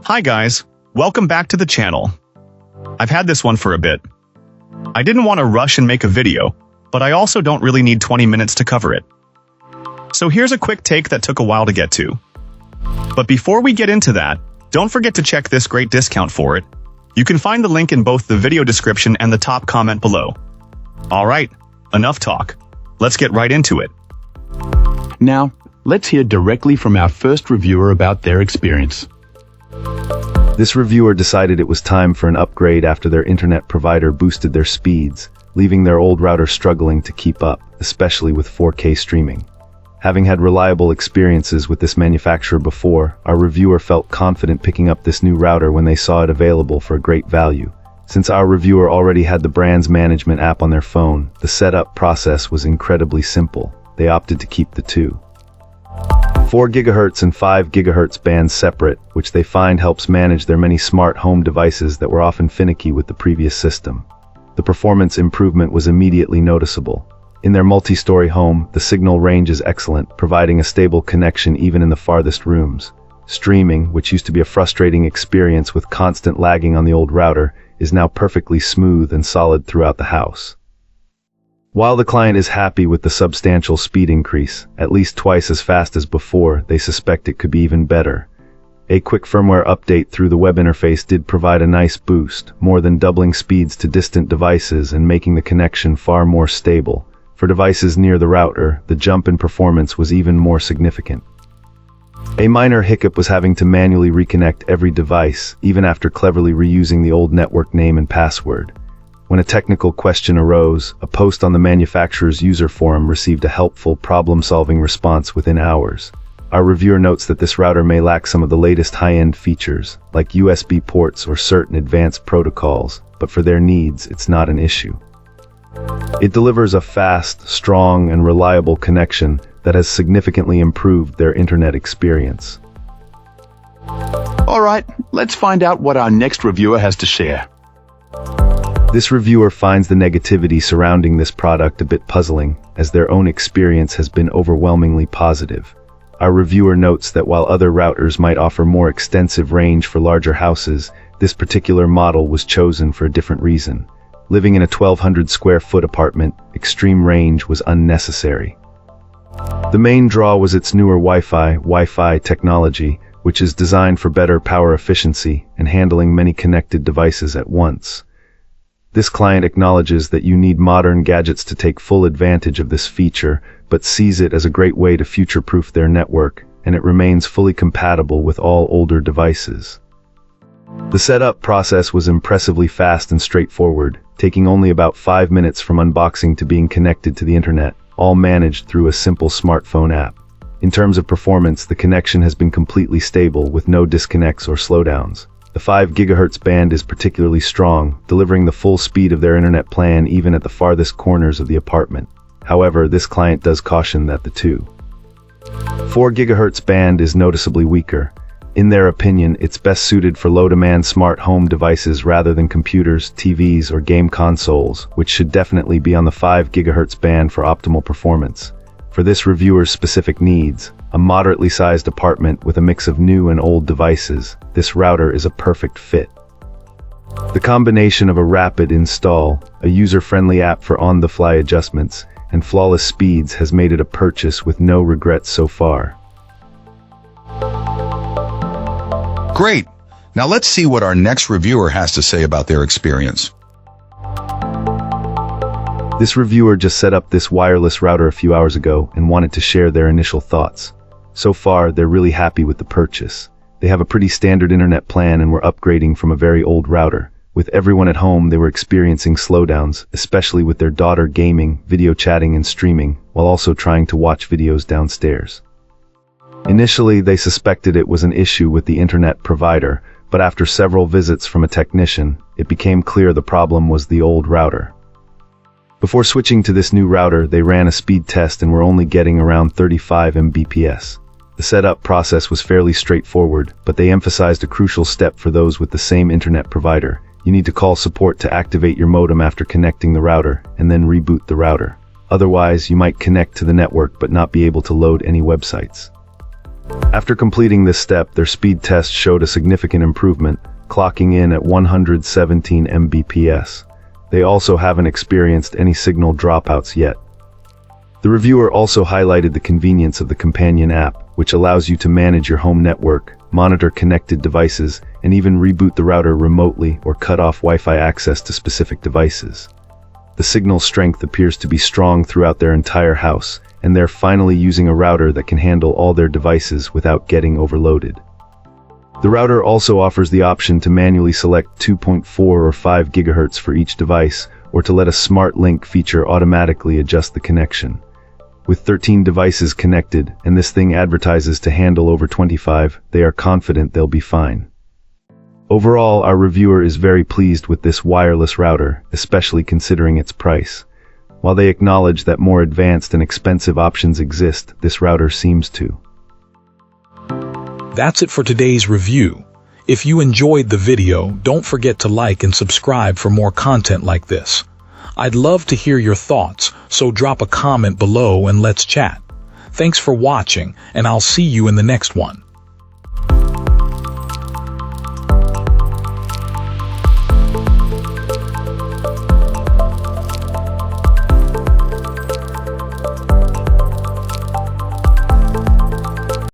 Hi guys, welcome back to the channel. I've had this one for a bit. I didn't want to rush and make a video, but I also don't really need 20 minutes to cover it. So here's a quick take that took a while to get to. But before we get into that, don't forget to check this great discount for it. You can find the link in both the video description and the top comment below. Alright, enough talk. Let's get right into it. Now, let's hear directly from our first reviewer about their experience. This reviewer decided it was time for an upgrade after their internet provider boosted their speeds, leaving their old router struggling to keep up, especially with 4K streaming. Having had reliable experiences with this manufacturer before, our reviewer felt confident picking up this new router when they saw it available for a great value. Since our reviewer already had the brand's management app on their phone, the setup process was incredibly simple. They opted to keep the two 4 GHz and 5 GHz bands separate, which they find helps manage their many smart home devices that were often finicky with the previous system. The performance improvement was immediately noticeable. In their multi-story home, the signal range is excellent, providing a stable connection even in the farthest rooms. Streaming, which used to be a frustrating experience with constant lagging on the old router, is now perfectly smooth and solid throughout the house. While the client is happy with the substantial speed increase, at least twice as fast as before, they suspect it could be even better. A quick firmware update through the web interface did provide a nice boost, more than doubling speeds to distant devices and making the connection far more stable. For devices near the router, the jump in performance was even more significant. A minor hiccup was having to manually reconnect every device, even after cleverly reusing the old network name and password. When a technical question arose, a post on the manufacturer's user forum received a helpful problem-solving response within hours. Our reviewer notes that this router may lack some of the latest high-end features, like USB ports or certain advanced protocols, but for their needs, it's not an issue. It delivers a fast, strong, and reliable connection that has significantly improved their internet experience. All right, let's find out what our next reviewer has to share. This reviewer finds the negativity surrounding this product a bit puzzling, as their own experience has been overwhelmingly positive. Our reviewer notes that while other routers might offer more extensive range for larger houses, this particular model was chosen for a different reason. Living in a 1,200 square foot apartment, extreme range was unnecessary. The main draw was its newer Wi-Fi technology, which is designed for better power efficiency and handling many connected devices at once. This client acknowledges that you need modern gadgets to take full advantage of this feature, but sees it as a great way to future-proof their network, and it remains fully compatible with all older devices. The setup process was impressively fast and straightforward, taking only about 5 minutes from unboxing to being connected to the internet, all managed through a simple smartphone app. In terms of performance, the connection has been completely stable with no disconnects or slowdowns. The 5 GHz band is particularly strong, delivering the full speed of their internet plan even at the farthest corners of the apartment. However, this client does caution that the 4 GHz band is noticeably weaker. In their opinion, it's best suited for low-demand smart home devices rather than computers, TVs, or game consoles, which should definitely be on the 5 GHz band for optimal performance. For this reviewer's specific needs, a moderately sized apartment with a mix of new and old devices, this router is a perfect fit. The combination of a rapid install, a user-friendly app for on-the-fly adjustments, and flawless speeds has made it a purchase with no regrets so far. Great! Now let's see what our next reviewer has to say about their experience. This reviewer just set up this wireless router a few hours ago and wanted to share their initial thoughts. So far, they're really happy with the purchase. They have a pretty standard internet plan and were upgrading from a very old router. With everyone at home, they were experiencing slowdowns, especially with their daughter gaming, video chatting, and streaming, while also trying to watch videos downstairs. Initially, they suspected it was an issue with the internet provider, but after several visits from a technician, it became clear the problem was the old router. Before switching to this new router, they ran a speed test and were only getting around 35 Mbps. The setup process was fairly straightforward, but they emphasized a crucial step for those with the same internet provider. You need to call support to activate your modem after connecting the router, and then reboot the router. Otherwise, you might connect to the network but not be able to load any websites. After completing this step, their speed test showed a significant improvement, clocking in at 117 Mbps. They also haven't experienced any signal dropouts yet. The reviewer also highlighted the convenience of the companion app, which allows you to manage your home network, monitor connected devices, and even reboot the router remotely or cut off Wi-Fi access to specific devices. The signal strength appears to be strong throughout their entire house, and they're finally using a router that can handle all their devices without getting overloaded. The router also offers the option to manually select 2.4 or 5 GHz for each device, or to let a smart link feature automatically adjust the connection. With 13 devices connected, and this thing advertises to handle over 25, they are confident they'll be fine. Overall, our reviewer is very pleased with this wireless router, especially considering its price. While they acknowledge that more advanced and expensive options exist, this router seems to. That's it for today's review. If you enjoyed the video, don't forget to like and subscribe for more content like this. I'd love to hear your thoughts, so drop a comment below and let's chat. Thanks for watching, and I'll see you in the next one.